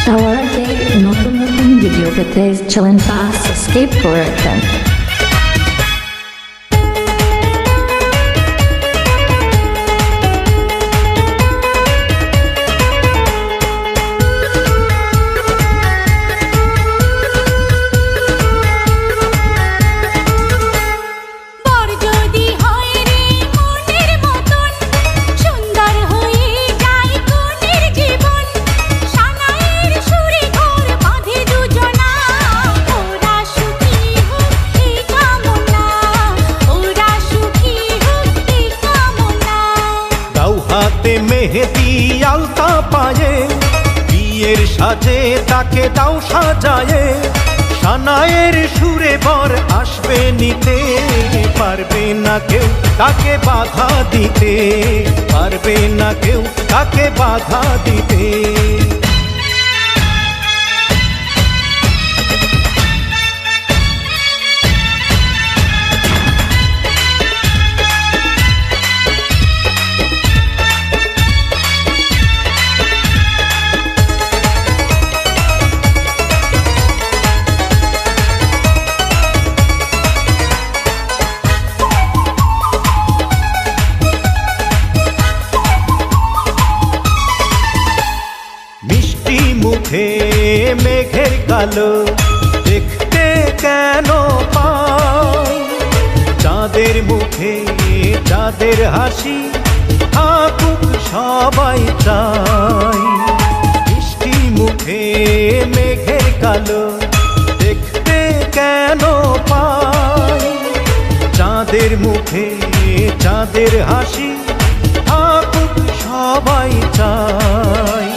সবার আগে নতুন নতুন ভিডিও পেতে চ্যানেলটা সাবস্ক্রাইব করে রাখবেন। হাতে মেহেদি আলতা পায়ে বিয়ের সাজে তাকে দাও সাজায়ে সানায়ের সুরে বর আসবে নিতে পারবে না কেউ তাকে বাধা দিতে পারবে না কেউ তাকে বাধা দিতে মুখে মেঘের কালো দেখতে কেন পাই চাঁদের মুখে চাঁদের হাসি থাকুক সবাই চাই মিষ্টি মুখে মেঘের কালো দেখতে কেন পাই চাঁদের মুখে চাঁদের হাসি থাকুক সবাই চাই